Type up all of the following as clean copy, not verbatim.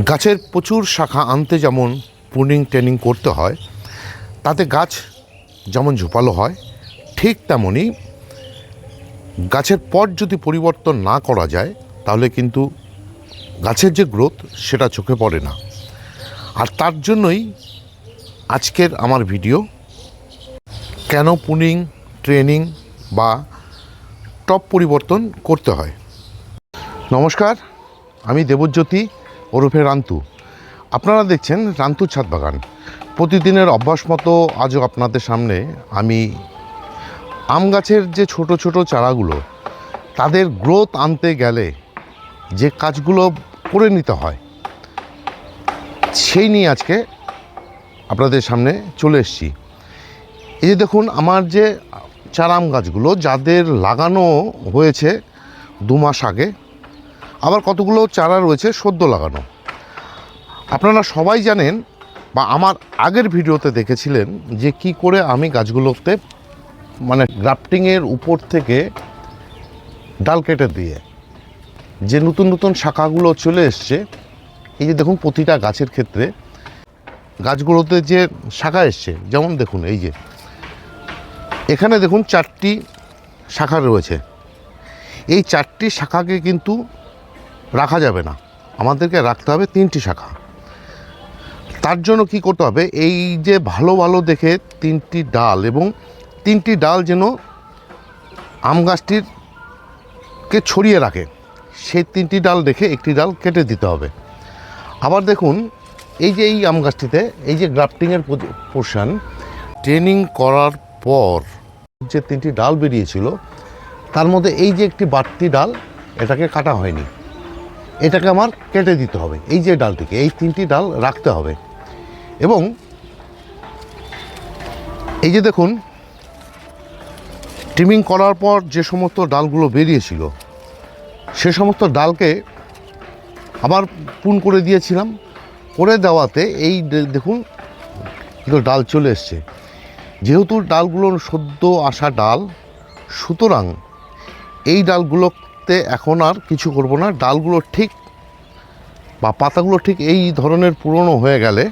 গাছের প্রচুর শাখা আনতে যেমন প্রুনিং ট্রেনিং করতে হয়, তাতে গাছ যেমন ঝোপালো হয়, ঠিক তেমনই গাছের পট যদি পরিবর্তন না করা যায় তাহলে কিন্তু গাছের যে গ্রোথ সেটা চোখে পড়ে না। আর তার জন্যই আজকের আমার ভিডিও, কেন প্রুনিং ট্রেনিং বা টপ পরিবর্তন করতে হয়। নমস্কার, আমি দেবজ্যোতি ওরফে রান্তু। আপনারা দেখছেন রান্তু ছাদ বাগান। প্রতিদিনের অভ্যাস মতো আজও আপনাদের সামনে আমি আম গাছের যে ছোট ছোট চারাগুলো, তাদের গ্রোথ আনতে গেলে যে কাজগুলো করে নিতে হয়, সেই নিয়ে আজকে আপনাদের সামনে চলে এসেছি। এই যে দেখুন, আমার যে চারা আম গাছগুলো যাদের লাগানো হয়েছে 2 মাস আগে, আবার কতগুলো চারা রয়েছে সদ্য লাগানো। আপনারা সবাই জানেন বা আমার আগের ভিডিওতে দেখেছিলেন যে কি করে আমি গাছগুলোতে মানে গ্রাফটিংয়ের উপর থেকে ডাল কেটে দিয়ে যে নতুন নতুন শাখাগুলো চলে এসছে। এই যে দেখুন, প্রতিটা গাছের ক্ষেত্রে গাছগুলোতে যে শাখা এসছে, যেমন দেখুন এই যে এখানে দেখুন 4টি শাখা রয়েছে। এই 4টি শাখাকে কিন্তু রাখা যাবে না, আমাদেরকে রাখতে হবে 3টি শাখা। তার জন্য কি করতে হবে, এই যে ভালো ভালো দেখে 3টি ডাল, এবং 3টি ডাল যেন আম গাছটিরকে ছড়িয়ে রাখে, সেই 3টি ডাল দেখে একটি ডাল কেটে দিতে হবে। আবার দেখুন, এই যে এই আম গাছটিতে এই যে গ্রাফটিংয়ের পোর্শন ট্রেনিং করার পর যে 3টি ডাল বেরিয়েছিল, তার মধ্যে এই যে একটি বাড়তি ডাল, এটাকে কাটা হয়নি, এটাকে আমার কেটে দিতে হবে। এই যে ডালটিকে, এই 3টি ডাল রাখতে হবে। এবং এই যে দেখুন, ট্রিমিং করার পর যে সমস্ত ডালগুলো বেরিয়েছিল, সে সমস্ত ডালকে আবার পুন করে দিয়েছিলাম। করে দেওয়াতে এই দেখুন ডাল চলে এসছে। যেহেতু ডালগুলো সদ্য আসা ডাল, সুতরাং এই ডালগুলোতে এখন আর কিছু করব না। ডালগুলো ঠিক বা পাতাগুলো ঠিক এই ধরনের পুরনো হয়ে গেলে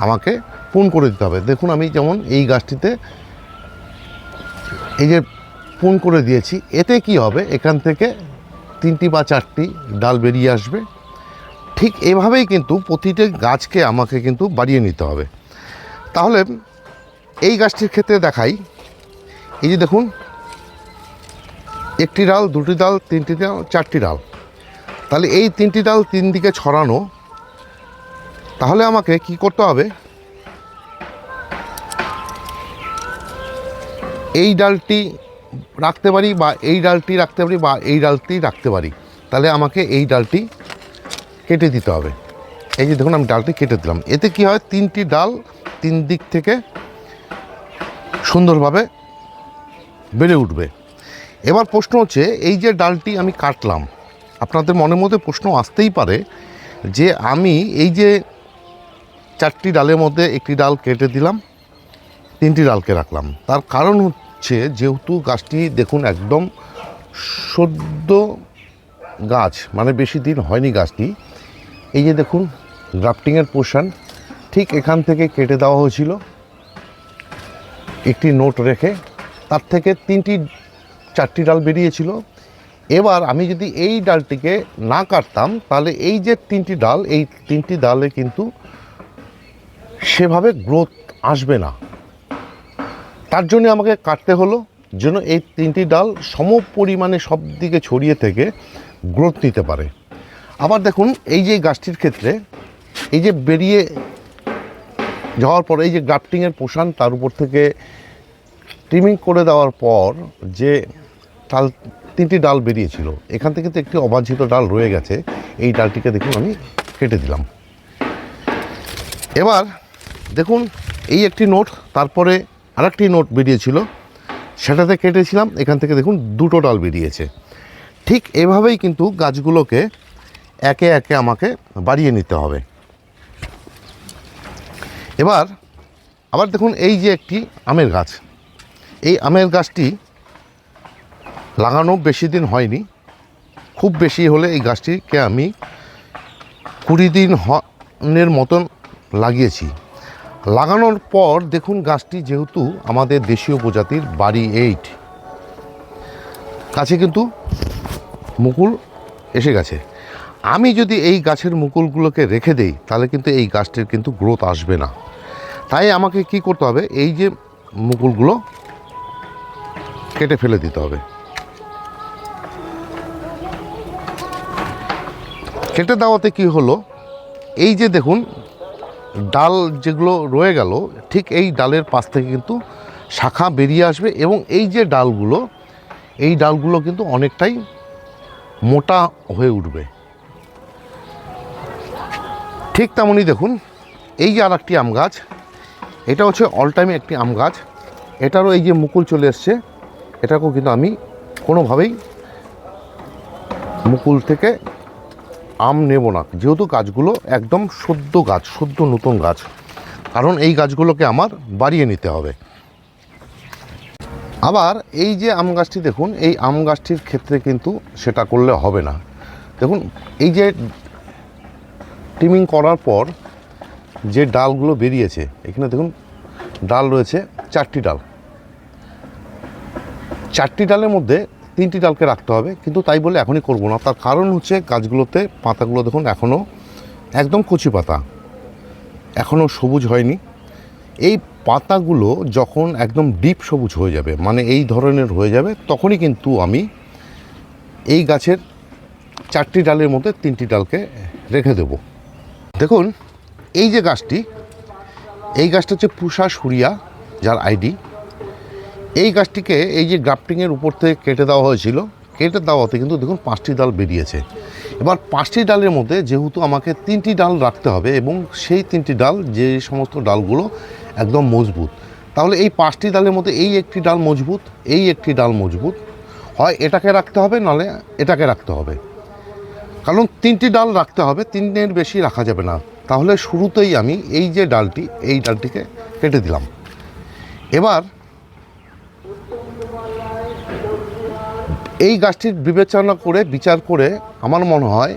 আমাকে পুন করে দিতে হবে। দেখুন, আমি যেমন এই গাছটিতে এই যে পুন করে দিয়েছি, এতে কি হবে, এখান থেকে 3টি বা 4টি ডাল বেরিয়ে আসবে। ঠিক এভাবেই কিন্তু প্রতিটি গাছকে আমাকে কিন্তু বাড়িয়ে নিতে হবে। তাহলে এই গাছটির ক্ষেত্রে দেখাই, এই যে দেখুন, 1টি ডাল, 2টি ডাল, 3টি ডাল, 4টি ডাল। তাহলে এই 3টি ডাল 3 দিকে ছড়ানো। তাহলে আমাকে কি করতে হবে, এই ডালটি রাখতে পারি বা এই ডালটি রাখতে পারি বা এই ডালটি রাখতে পারি। তাহলে আমাকে এই ডালটি কেটে দিতে হবে। এই যে দেখুন, আমি ডালটি কেটে দিলাম। এতে কি হয়, 3টি ডাল 3 দিক থেকে সুন্দরভাবে বেড়ে উঠবে। এবার প্রশ্ন হচ্ছে, এই যে ডালটি আমি কাটলাম, আপনাদের মনের মধ্যে প্রশ্ন আসতেই পারে যে আমি এই যে 4টি ডালের মধ্যে একটি ডাল কেটে দিলাম, 3টি ডালকে রাখলাম। তার কারণ হচ্ছে, যেহেতু গাছটি দেখুন একদম সদ্য গাছ, মানে বেশি দিন হয়নি গাছটি। এই যে দেখুন, গ্রাফটিংয়ের পোর্শন ঠিক এখান থেকে কেটে দেওয়া হয়েছিল একটি নোট রেখে, তার থেকে 4টি ডাল বেরিয়েছিল। এবার আমি যদি এই ডালটিকে না কাটতাম, তাহলে এই যে 3টি ডাল, এই 3টি ডালে কিন্তু সেভাবে গ্রোথ আসবে না। তার জন্য আমাকে কাটতে হলো, যেন এই 3টি ডাল সম পরিমাণে সব দিকে ছড়িয়ে থেকে গ্রোথ নিতে পারে। আবার দেখুন, এই যে গাছটির ক্ষেত্রে এই যে বেরিয়ে যাওয়ার পর এই যে গ্রাফটিংয়ের পোর্শন, তার উপর থেকে ট্রিমিং করে দেওয়ার পর যে 3টি ডাল বেরিয়েছিল, এখান থেকে তো একটি অবাঞ্ছিত ডাল রয়ে গেছে। এই ডালটিকে দেখুন আমি কেটে দিলাম। এবার দেখুন, এই একটি নোট, তারপরে আরেকটি নোট বেরিয়েছিল, সেটাতে কেটেছিলাম। এখান থেকে দেখুন 2টো ডাল বেরিয়েছে। ঠিক এভাবেই কিন্তু গাছগুলোকে একে একে আমাকে বাড়িয়ে নিতে হবে। এবার আবার দেখুন, এই যে একটি আমের গাছ, এই আমের গাছটি লাগানো বেশি দিন হয়নি। খুব বেশি হলে এই গাছটিকে আমি 20 দিনের মতন লাগিয়েছি। লাগানোর পর দেখুন গাছটি যেহেতু আমাদের দেশীয় প্রজাতির বাড়ি 8 কাছে কিন্তু মুকুল এসে গেছে। আমি যদি এই গাছের মুকুলগুলোকে রেখে দেই তাহলে কিন্তু এই গাছটির কিন্তু গ্রোথ আসবে না। তাই আমাকে কি করতে হবে, এই যে মুকুলগুলো কেটে ফেলে দিতে হবে। কেটে দেওয়াতে কি হলো, এই যে দেখুন ডাল যেগুলো রয়ে গেল, ঠিক এই ডালের পাশ থেকে কিন্তু শাখা বেরিয়ে আসবে এবং এই যে ডালগুলো, এই ডালগুলো কিন্তু অনেকটাই মোটা হয়ে উঠবে। ঠিক তেমনই দেখুন এই যে আর একটি আম গাছ, এটা হচ্ছে অল টাইম একটি আম গাছ, এটারও এই যে মুকুল চলে এসছে। এটাকেও কিন্তু আমি কোনোভাবেই মুকুল থেকে আম নেব না, যেহেতু গাছগুলো একদম সদ্য নতুন গাছ, কারণ এই গাছগুলোকে আমার বাড়িয়ে নিতে হবে। আবার এই যে আম গাছটি দেখুন, এই আম গাছটির ক্ষেত্রে কিন্তু সেটা করলে হবে না। দেখুন এই যে ট্রিমিং করার পর যে ডালগুলো বেরিয়েছে, এখানে দেখুন ডাল রয়েছে 4টি ডাল। 4টি ডালের মধ্যে 3টি ডালকে রাখতে হবে, কিন্তু তাই বলে এখনই করব না। তার কারণ হচ্ছে গাছগুলোতে পাতাগুলো দেখুন এখনও একদম কচি পাতা, এখনও সবুজ হয়নি। এই পাতাগুলো যখন একদম ডিপ সবুজ হয়ে যাবে, মানে এই ধরনের হয়ে যাবে, তখনই কিন্তু আমি এই গাছের 4টি ডালের মধ্যে 3টি ডালকে রেখে দেব। দেখুন এই যে গাছটি, এই গাছটা হচ্ছে পুষা সুরিয়া, যার আইডি। এই গাছটিকে এই যে গ্রাফটিংয়ের উপর থেকে কেটে দেওয়া হয়েছিল, কেটে দেওয়াতে কিন্তু দেখুন 5টি ডাল বেরিয়েছে। এবার 5টি ডালের মধ্যে যেহেতু আমাকে 3টি ডাল রাখতে হবে এবং সেই 3টি ডাল যে সমস্ত ডালগুলো একদম মজবুত, তাহলে এই 5টি ডালের মধ্যে এই একটি ডাল মজবুত, এই একটি ডাল মজবুত, হয় এটাকে রাখতে হবে নাহলে এটাকে রাখতে হবে। কারণ 3টি ডাল রাখতে হবে, 3-এর বেশি রাখা যাবে না। তাহলে শুরুতেই আমি এই যে ডালটি, এই ডালটিকে কেটে দিলাম। এবার এই গাছটির বিচার করে আমার মনে হয়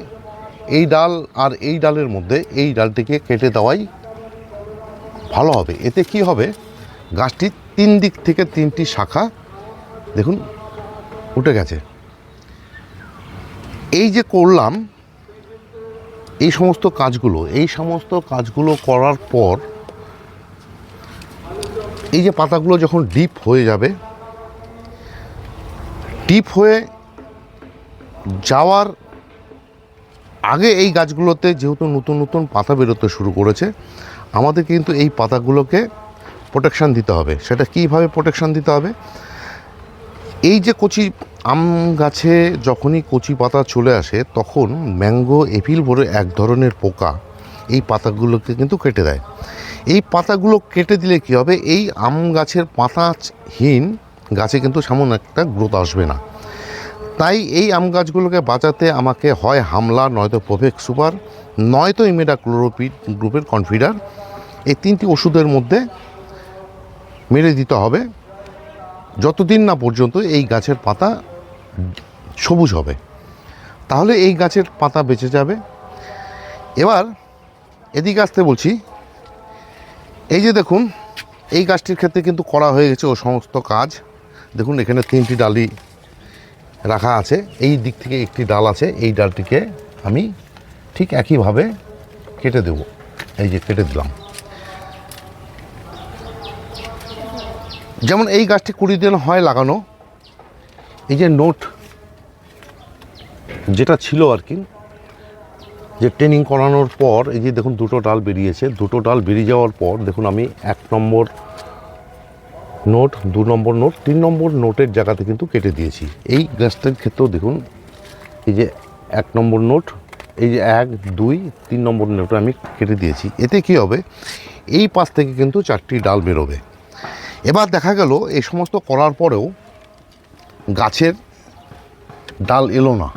এই ডাল আর এই ডালের মধ্যে এই ডালটিকে কেটে দেওয়াই ভালো হবে। এতে কি হবে, গাছটির 3 দিক থেকে 3টি শাখা দেখুন উঠে গেছে। এই যে করলাম এই সমস্ত কাজগুলো করার পর এই যে পাতাগুলো যখন ডিপ হয়ে যাবে, ডিপ হয়ে যাওয়ার আগে এই গাছগুলোতে যেহেতু নতুন নতুন পাতা বেরোতে শুরু করেছে, আমাদের কিন্তু এই পাতাগুলোকে প্রোটেকশান দিতে হবে। সেটা কীভাবে প্রোটেকশান দিতে হবে, এই যে কচি আম গাছে যখনই কচি পাতা চলে আসে, তখন ম্যাঙ্গো এপিল বলে এক ধরনের পোকা এই পাতাগুলোকে কিন্তু কেটে দেয়। এই পাতাগুলো কেটে দিলে কী হবে, এই আম গাছের পাতাহীন গাছে কিন্তু সেমন একটা গ্রোথ আসবে না। তাই এই আম গাছগুলোকে বাঁচাতে আমাকে হয় হামলা, নয়তো প্রোভেক্স সুপার, নয়তো ইমিডাক্লোরোপিড গ্রুপের কনফিডার, এই 3টি ওষুধের মধ্যে মেরে দিতে হবে, যতদিন না পর্যন্ত এই গাছের পাতা সবুজ হবে। তাহলে এই গাছের পাতা বেঁচে যাবে। এবার এদিকে আসতে বলছি, এই যে দেখুন এই গাছটির ক্ষেত্রে কিন্তু করা হয়ে গেছে ও সমস্ত কাজ। দেখুন এখানে 3টি ডালই রাখা আছে, এই দিক থেকে একটি ডাল আছে, এই ডালটিকে আমি ঠিক একইভাবে কেটে দেব। এই যে কেটে দিলাম। যেমন এই গাছটি 20 দিন হয় লাগানো। এই যে নোট যেটা ছিল আর কি, যে ট্রেনিং করানোর পর এই যে দেখুন 2টো ডাল বেরিয়েছে। 2টো ডাল বেরিয়ে যাওয়ার পর দেখুন আমি 1 নম্বর নোট, 2 নম্বর নোট, 3 নম্বর নোটের জায়গাতে কিন্তু কেটে দিয়েছি। এই গাছটার ক্ষেত্রেও দেখুন এই যে 1 নম্বর নোট, এই যে 1, 2, 3 নম্বর নোট আমি কেটে দিয়েছি। এতে কি হবে, এই পাশ থেকে কিন্তু 4টি ডাল বেরোবে। এবার দেখা গেল এই সমস্ত করার পরেও গাছের ডাল এলো না,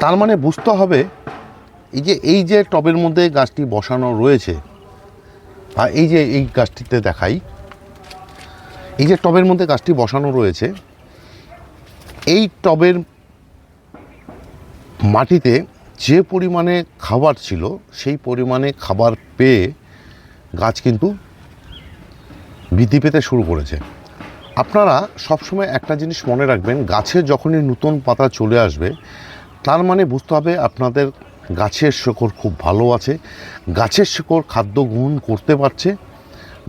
তার মানে বুঝতে হবে এই যে টবের মধ্যে গাছটি বসানো রয়েছে, আর এই যে এই গাছটিতে দেখাই, এই যে টবের মধ্যে গাছটি বসানো রয়েছে, এই টবের মাটিতে যে পরিমাণে খাবার ছিল সেই পরিমাণে খাবার পেয়ে গাছ কিন্তু বৃদ্ধি পেতে শুরু করেছে। আপনারা সবসময় একটা জিনিস মনে রাখবেন, গাছে যখনই নতুন পাতা চলে আসবে তার মানে বুঝতে হবে আপনাদের গাছের শিকড় খুব ভালো আছে, গাছের শিকড় খাদ্য গ্রহণ করতে পারছে,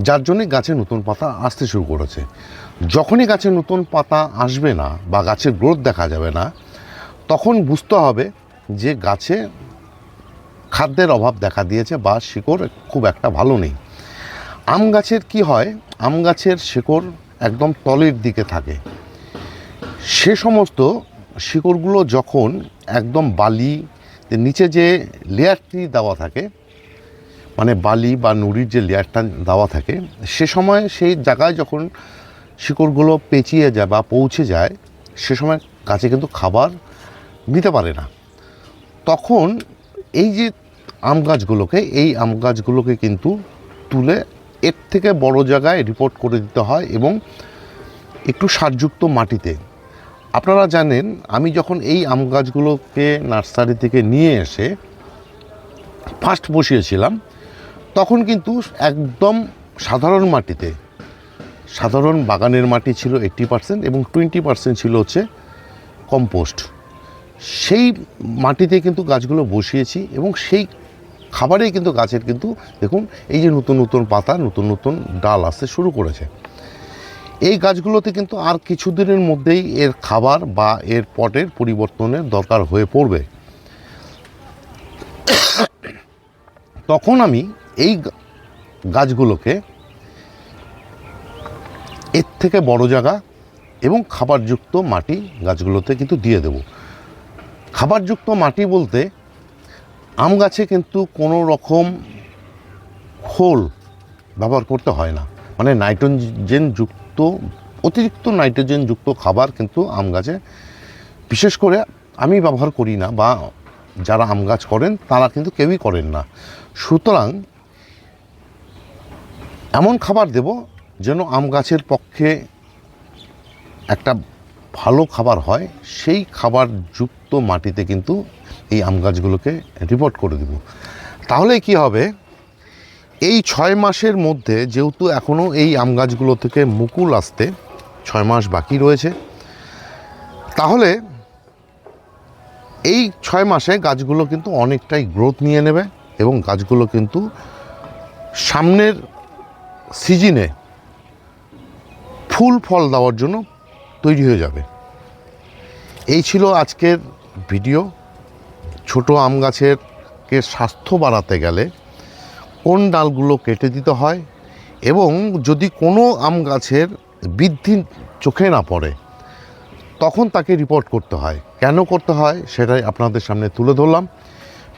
যার জন্যে গাছে নতুন পাতা আসতে শুরু করেছে। যখনই গাছে নতুন পাতা আসবে না বা গাছের গ্রোথ দেখা যাবে না, তখন বুঝতে হবে যে গাছে খাদ্যের অভাব দেখা দিয়েছে বা শিকড় খুব একটা ভালো নেই। আম গাছের কি হয়, আম গাছের শিকড় একদম তলের দিকে থাকে। সে সমস্ত শিকড়গুলো যখন একদম বালি নিচে যে লেয়ারটি দেওয়া থাকে, মানে বালি বা নুড়ির যে লেয়ারটা দেওয়া থাকে, সে সময় সেই জায়গায় যখন শিকড়গুলো পেঁচিয়ে যায় বা পৌঁছে যায়, সে সময় গাছে কিন্তু খাবার নিতে পারে না। তখন এই যে আম গাছগুলোকে কিন্তু তুলে এর থেকে বড় জায়গায় রিপোর্ট করে দিতে হয় এবং একটু সারযুক্ত মাটিতে। আপনারা জানেন, আমি যখন এই আম গাছগুলোকে নার্সারি থেকে নিয়ে এসে ফার্স্ট বসিয়েছিলাম, তখন কিন্তু একদম সাধারণ মাটিতে, সাধারণ বাগানের মাটি ছিল 80% এবং 20% ছিল হচ্ছে কম্পোস্ট। সেই মাটিতে কিন্তু গাছগুলো বসিয়েছি এবং সেই খাবারেই কিন্তু গাছের কিন্তু দেখুন এই যে নতুন নতুন পাতা, নতুন নতুন ডাল আসতে শুরু করেছে। এই গাছগুলোতে কিন্তু আর কিছুদিনের মধ্যেই এর খাবার বা এর পটের পরিবর্তনের দরকার হয়ে পড়বে। তখন আমি এই গাছগুলোকে এর থেকে বড় জায়গা এবং খাবারযুক্ত মাটি গাছগুলোতে কিন্তু দিয়ে দেব। খাবারযুক্ত মাটি বলতে আম গাছে কিন্তু কোনো রকম খোল ব্যবহার করতে হয় না, মানে নাইট্রোজেনযুক্ত, অতিরিক্ত নাইট্রোজেনযুক্ত খাবার কিন্তু আম গাছে বিশেষ করে আমি ব্যবহার করি না, বা যারা আম গাছ করেন তারা কিন্তু কেউই করেন না। সুতরাং এমন খাবার দেব যেন আম গাছের পক্ষে একটা ভালো খাবার হয়, সেই খাবারযুক্ত মাটিতে কিন্তু এই আম গাছগুলোকে রিপোর্ট করে দেব। তাহলে কি হবে, এই 6 মাসের মধ্যে যেহেতু এখনও এই আম গাছগুলো থেকে মুকুল আসতে 6 মাস বাকি রয়েছে, তাহলে এই 6 মাসে গাছগুলো কিন্তু অনেকটাই গ্রোথ নিয়ে নেবে এবং গাছগুলো কিন্তু সামনের সিজনে ফুল ফল দেওয়ার জন্য তৈরি হয়ে যাবে। এই ছিল আজকের ভিডিও। ছোট আম গাছের স্বাস্থ্য বাড়াতে গেলে কোন ডালগুলো কেটে দিতে হয় এবং যদি কোনো আম গাছের বৃদ্ধি চোখে না পড়ে তখন তাকে রিপোর্ট করতে হয়। কেন করতে হয় সেটাই আপনাদের সামনে তুলে ধরলাম।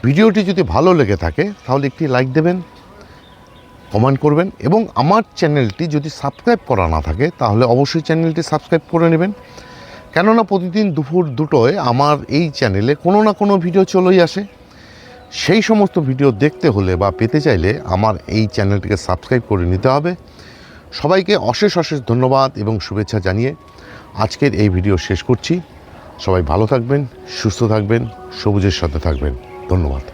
ভিডিওটি যদি ভালো লেগে থাকে তাহলে একটি লাইক দেবেন, কমেন্ট করবেন এবং আমার চ্যানেলটি যদি সাবস্ক্রাইব করা না থাকে তাহলে অবশ্যই চ্যানেলটি সাবস্ক্রাইব করে নেবেন, কেননা প্রতিদিন দুপুর 2টোয় আমার এই চ্যানেলে কোনো না কোনো ভিডিও চলেই আসে। সেই সমস্ত ভিডিও দেখতে হলে বা পেতে চাইলে আমার এই চ্যানেলটিকে সাবস্ক্রাইব করে নিতে হবে। সবাইকে অশেষ অশেষ ধন্যবাদ এবং শুভেচ্ছা জানিয়ে আজকের এই ভিডিও শেষ করছি। সবাই ভালো থাকবেন, সুস্থ থাকবেন, সবুজের সাথে থাকবেন। ধন্যবাদ।